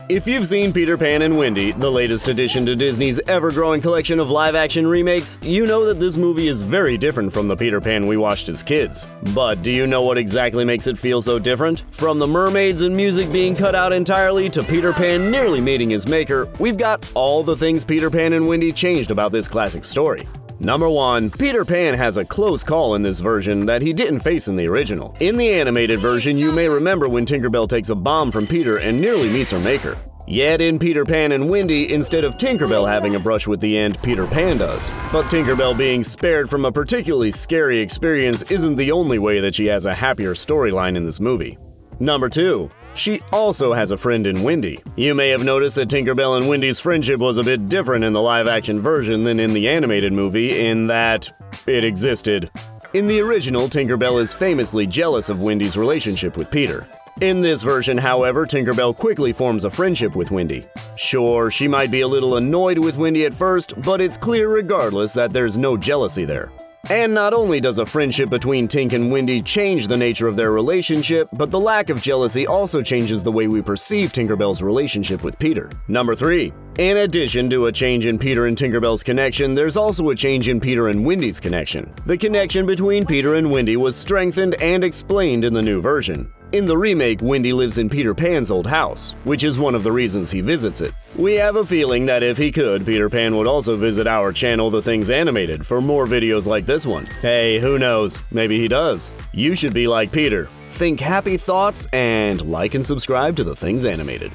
If you've seen Peter Pan and Wendy, the latest addition to Disney's ever-growing collection of live-action remakes, you know that this movie is very different from the Peter Pan we watched as kids. But do you know what exactly makes it feel so different? From the mermaids and music being cut out entirely to Peter Pan nearly meeting his maker, we've got all the things Peter Pan and Wendy changed about this classic story. Number 1. Peter Pan has a close call in this version that he didn't face in the original. In the animated version, you may remember when Tinkerbell takes a bomb from Peter and nearly meets her maker. Yet in Peter Pan and Wendy, instead of Tinkerbell having a brush with the end, Peter Pan does. But Tinkerbell being spared from a particularly scary experience isn't the only way that she has a happier storyline in this movie. Number 2. She also has a friend in Wendy. You may have noticed that Tinkerbell and Wendy's friendship was a bit different in the live-action version than in the animated movie in that it existed. In the original, Tinkerbell is famously jealous of Wendy's relationship with Peter. In this version, however, Tinkerbell quickly forms a friendship with Wendy. Sure, she might be a little annoyed with Wendy at first, but it's clear regardless that there's no jealousy there. And not only does a friendship between Tink and Wendy change the nature of their relationship, but the lack of jealousy also changes the way we perceive Tinkerbell's relationship with Peter. Number 3. In addition to a change in Peter and Tinkerbell's connection, there's also a change in Peter and Wendy's connection. The connection between Peter and Wendy was strengthened and explained in the new version. In the remake, Wendy lives in Peter Pan's old house, which is one of the reasons he visits it. We have a feeling that if he could, Peter Pan would also visit our channel, The Things Animated, for more videos like this one. Hey, who knows? Maybe he does. You should be like Peter. Think happy thoughts and like and subscribe to The Things Animated.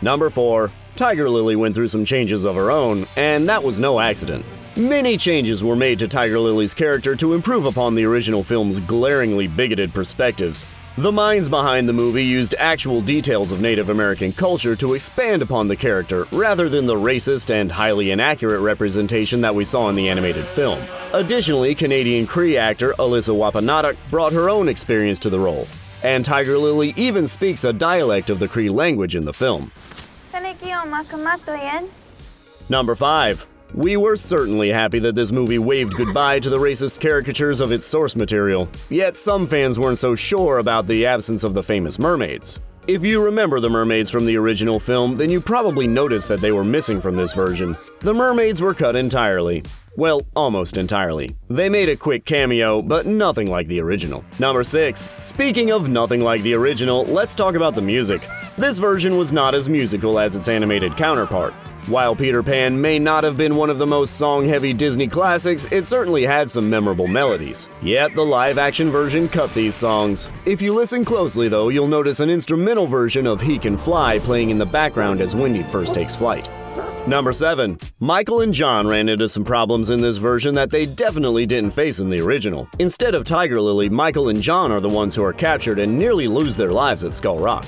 Number 4. Tiger Lily went through some changes of her own, and that was no accident. Many changes were made to Tiger Lily's character to improve upon the original film's glaringly bigoted perspectives. The minds behind the movie used actual details of Native American culture to expand upon the character, rather than the racist and highly inaccurate representation that we saw in the animated film. Additionally, Canadian Cree actor Alyssa Wapanattuk brought her own experience to the role, and Tiger Lily even speaks a dialect of the Cree language in the film. Number 5. We were certainly happy that this movie waved goodbye to the racist caricatures of its source material, yet some fans weren't so sure about the absence of the famous mermaids. If you remember the mermaids from the original film, then you probably noticed that they were missing from this version. The mermaids were cut entirely. Well, almost entirely. They made a quick cameo, but nothing like the original. Number 6. Speaking of nothing like the original, let's talk about the music. This version was not as musical as its animated counterpart. While Peter Pan may not have been one of the most song-heavy Disney classics, it certainly had some memorable melodies. Yet the live-action version cut these songs. If you listen closely though, you'll notice an instrumental version of He Can Fly playing in the background as Wendy first takes flight. Number 7. Michael and John ran into some problems in this version that they definitely didn't face in the original. Instead of Tiger Lily, Michael and John are the ones who are captured and nearly lose their lives at Skull Rock.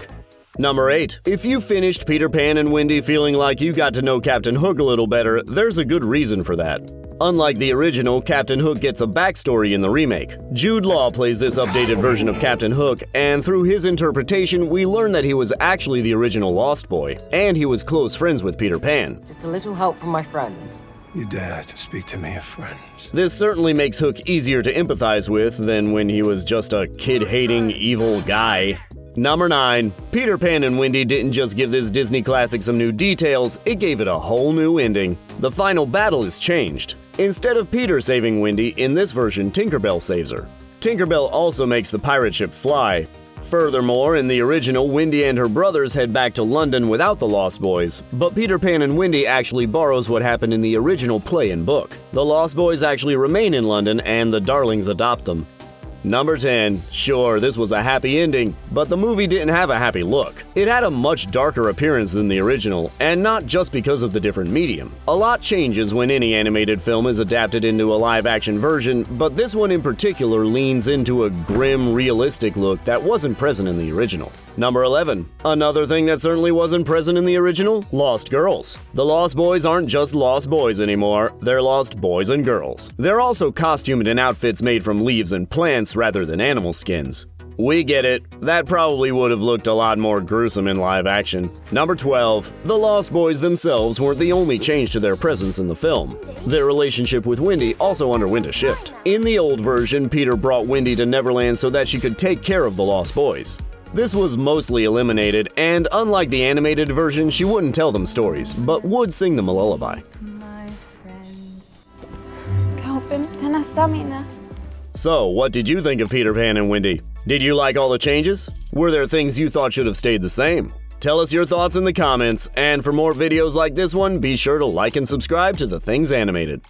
Number 8. If you finished Peter Pan and Wendy feeling like you got to know Captain Hook a little better, there's a good reason for that. Unlike the original, Captain Hook gets a backstory in the remake. Jude Law plays this updated version of Captain Hook, and through his interpretation, we learn that he was actually the original Lost Boy, and he was close friends with Peter Pan. Just a little help from my friends. You dare to speak to me of friends? This certainly makes Hook easier to empathize with than when he was just a kid-hating, evil guy. Number 9. Peter Pan and Wendy didn't just give this Disney classic some new details, it gave it a whole new ending. The final battle is changed. Instead of Peter saving Wendy, in this version, Tinkerbell saves her. Tinkerbell also makes the pirate ship fly. Furthermore, in the original, Wendy and her brothers head back to London without the Lost Boys, but Peter Pan and Wendy actually borrows what happened in the original play and book. The Lost Boys actually remain in London and the Darlings adopt them. Number 10. Sure, this was a happy ending, but the movie didn't have a happy look. It had a much darker appearance than the original, and not just because of the different medium. A lot changes when any animated film is adapted into a live-action version, but this one in particular leans into a grim, realistic look that wasn't present in the original. Number 11. Another thing that certainly wasn't present in the original: Lost Girls. The Lost Boys aren't just Lost Boys anymore, they're Lost Boys and Girls. They're also costumed in outfits made from leaves and plants rather than animal skins. We get it, that probably would have looked a lot more gruesome in live action. Number 12. The Lost Boys themselves weren't the only change to their presence in the film. Their relationship with Wendy also underwent a shift. In the old version, Peter brought Wendy to Neverland so that she could take care of the Lost Boys. This was mostly eliminated, and unlike the animated version, she wouldn't tell them stories, but would sing them a lullaby. So, what did you think of Peter Pan and Wendy? Did you like all the changes? Were there things you thought should have stayed the same? Tell us your thoughts in the comments, and for more videos like this one, be sure to like and subscribe to The Things Animated.